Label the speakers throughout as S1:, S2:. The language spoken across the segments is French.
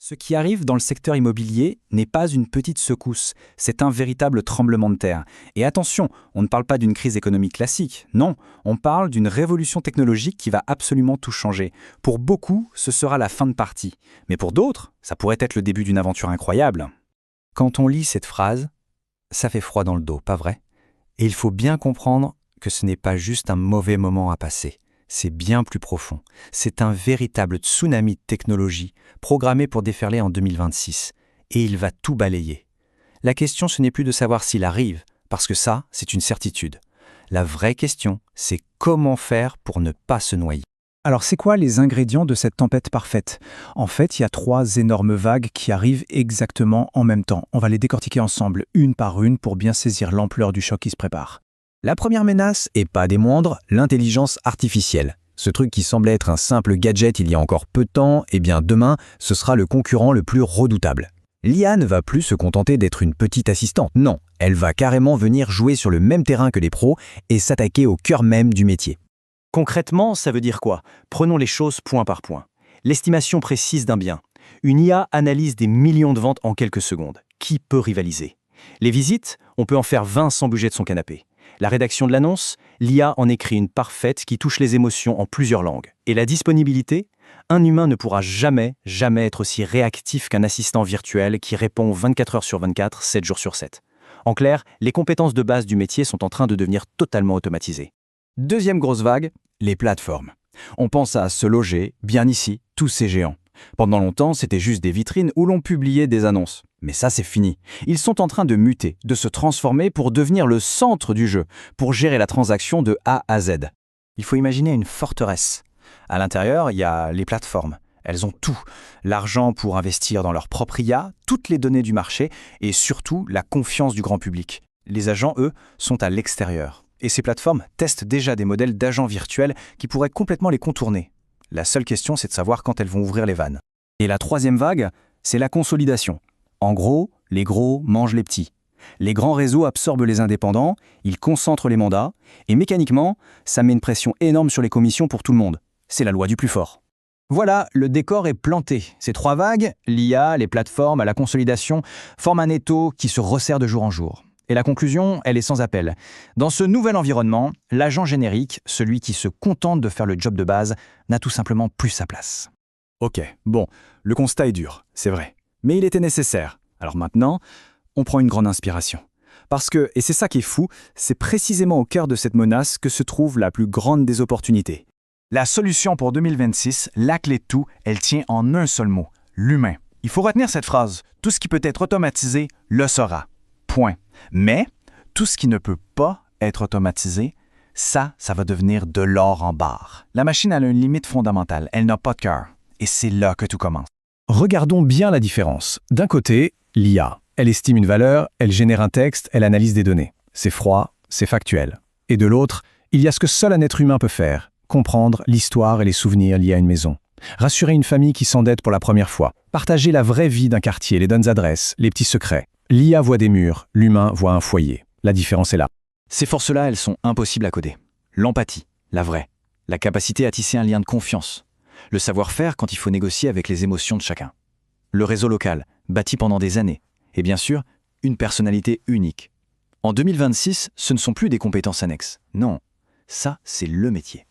S1: Ce qui arrive dans le secteur immobilier n'est pas une petite secousse, c'est un véritable tremblement de terre. Et attention, on ne parle pas d'une crise économique classique, non, on parle d'une révolution technologique qui va absolument tout changer. Pour beaucoup, ce sera la fin de partie. Mais pour d'autres, ça pourrait être le début d'une aventure incroyable. Quand on lit cette phrase, ça fait froid dans le dos, pas vrai? Et il faut bien comprendre que ce n'est pas juste un mauvais moment à passer. C'est bien plus profond. C'est un véritable tsunami de technologie programmé pour déferler en 2026. Et il va tout balayer. La question, ce n'est plus de savoir s'il arrive, parce que ça, c'est une certitude. La vraie question, c'est comment faire pour ne pas se noyer.
S2: Alors c'est quoi les ingrédients de cette tempête parfaite? En fait, il y a 3 énormes vagues qui arrivent exactement en même temps. On va les décortiquer ensemble, une par une, pour bien saisir l'ampleur du choc qui se prépare.
S3: La première menace, et pas des moindres, l'intelligence artificielle. Ce truc qui semblait être un simple gadget il y a encore peu de temps, eh bien demain, ce sera le concurrent le plus redoutable. L'IA ne va plus se contenter d'être une petite assistante, non, elle va carrément venir jouer sur le même terrain que les pros et s'attaquer au cœur même du métier.
S4: Concrètement, ça veut dire quoi? Prenons les choses point par point. L'estimation précise d'un bien. Une IA analyse des millions de ventes en quelques secondes. Qui peut rivaliser? Les visites, on peut en faire 20 sans bouger de son canapé. La rédaction de l'annonce, l'IA en écrit une parfaite qui touche les émotions en plusieurs langues. Et la disponibilité, un humain ne pourra jamais être aussi réactif qu'un assistant virtuel qui répond 24 heures sur 24, 7 jours sur 7. En clair, les compétences de base du métier sont en train de devenir totalement automatisées.
S3: Deuxième grosse vague, les plateformes. On pense à Se Loger, Bien Ici, tous ces géants. Pendant longtemps, c'était juste des vitrines où l'on publiait des annonces. Mais ça, c'est fini. Ils sont en train de muter, de se transformer pour devenir le centre du jeu, pour gérer la transaction de A à Z.
S1: Il faut imaginer une forteresse. À l'intérieur, il y a les plateformes. Elles ont tout. L'argent pour investir dans leur propre IA, toutes les données du marché et surtout la confiance du grand public. Les agents, eux, sont à l'extérieur. Et ces plateformes testent déjà des modèles d'agents virtuels qui pourraient complètement les contourner. La seule question, c'est de savoir quand elles vont ouvrir les vannes. Et la troisième vague, c'est la consolidation. En gros, les gros mangent les petits. Les grands réseaux absorbent les indépendants, ils concentrent les mandats, et mécaniquement, ça met une pression énorme sur les commissions pour tout le monde. C'est la loi du plus fort.
S3: Voilà, le décor est planté. Ces 3 vagues, l'IA, les plateformes, la consolidation, forment un étau qui se resserre de jour en jour. Et la conclusion, elle est sans appel. Dans ce nouvel environnement, l'agent générique, celui qui se contente de faire le job de base, n'a tout simplement plus sa place.
S1: Ok, bon, le constat est dur, c'est vrai. Mais il était nécessaire. Alors maintenant, on prend une grande inspiration. Parce que, et c'est ça qui est fou, c'est précisément au cœur de cette menace que se trouve la plus grande des opportunités.
S2: La solution pour 2026, la clé de tout, elle tient en un seul mot, l'humain. Il faut retenir cette phrase, tout ce qui peut être automatisé le sera. Point. Mais tout ce qui ne peut pas être automatisé, ça va devenir de l'or en barre. La machine elle a une limite fondamentale, elle n'a pas de cœur. Et c'est là que tout commence.
S5: Regardons bien la différence. D'un côté, l'IA. Elle estime une valeur, elle génère un texte, elle analyse des données. C'est froid, c'est factuel. Et de l'autre, il y a ce que seul un être humain peut faire, comprendre l'histoire et les souvenirs liés à une maison. Rassurer une famille qui s'endette pour la première fois. Partager la vraie vie d'un quartier, les bonnes adresses, les petits secrets. L'IA voit des murs, l'humain voit un foyer. La différence est là.
S4: Ces forces-là, elles sont impossibles à coder. L'empathie, la vraie. La capacité à tisser un lien de confiance. Le savoir-faire quand il faut négocier avec les émotions de chacun. Le réseau local, bâti pendant des années. Et bien sûr, une personnalité unique. En 2026, ce ne sont plus des compétences annexes. Non, ça, c'est le métier.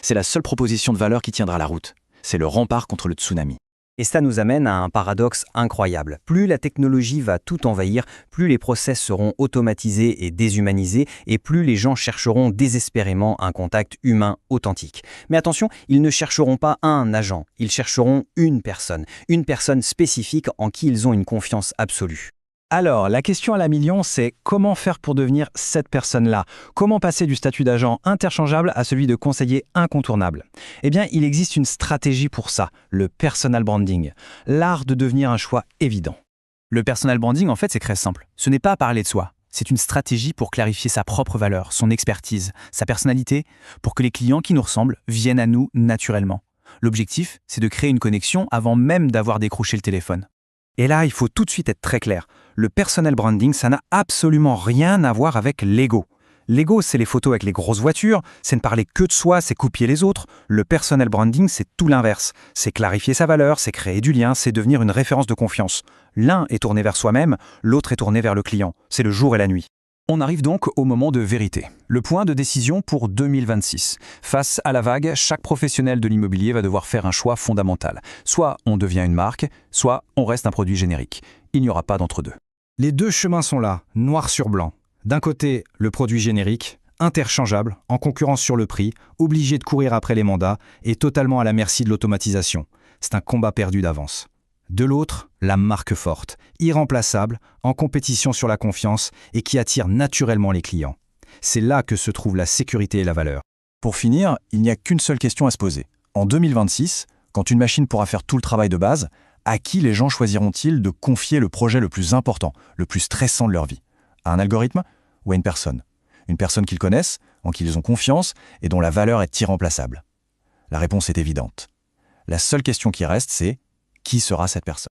S4: C'est la seule proposition de valeur qui tiendra la route. C'est le rempart contre le tsunami.
S6: Et ça nous amène à un paradoxe incroyable. Plus la technologie va tout envahir, plus les process seront automatisés et déshumanisés, et plus les gens chercheront désespérément un contact humain authentique. Mais attention, ils ne chercheront pas un agent, ils chercheront une personne spécifique en qui ils ont une confiance absolue.
S2: Alors, la question à la million, c'est comment faire pour devenir cette personne-là? Comment passer du statut d'agent interchangeable à celui de conseiller incontournable? Eh bien, il existe une stratégie pour ça, le personal branding, l'art de devenir un choix évident.
S1: Le personal branding, en fait, c'est très simple. Ce n'est pas parler de soi. C'est une stratégie pour clarifier sa propre valeur, son expertise, sa personnalité, pour que les clients qui nous ressemblent viennent à nous naturellement. L'objectif, c'est de créer une connexion avant même d'avoir décroché le téléphone.
S2: Et là, il faut tout de suite être très clair. Le personal branding, ça n'a absolument rien à voir avec l'ego.
S1: L'ego, c'est les photos avec les grosses voitures, c'est ne parler que de soi, c'est copier les autres. Le personal branding, c'est tout l'inverse. C'est clarifier sa valeur, c'est créer du lien, c'est devenir une référence de confiance. L'un est tourné vers soi-même, l'autre est tourné vers le client. C'est le jour et la nuit.
S5: On arrive donc au moment de vérité, le point de décision pour 2026. Face à la vague, chaque professionnel de l'immobilier va devoir faire un choix fondamental. Soit on devient une marque, soit on reste un produit générique. Il n'y aura pas d'entre-deux.
S2: Les deux chemins sont là, noir sur blanc. D'un côté, le produit générique, interchangeable, en concurrence sur le prix, obligé de courir après les mandats et totalement à la merci de l'automatisation. C'est un combat perdu d'avance. De l'autre, la marque forte, irremplaçable, en compétition sur la confiance et qui attire naturellement les clients. C'est là que se trouve la sécurité et la valeur.
S5: Pour finir, il n'y a qu'une seule question à se poser. En 2026, quand une machine pourra faire tout le travail de base, à qui les gens choisiront-ils de confier le projet le plus important, le plus stressant de leur vie? À un algorithme ou à une personne? Une personne qu'ils connaissent, en qui ils ont confiance et dont la valeur est irremplaçable. La réponse est évidente. La seule question qui reste, c'est qui sera cette personne?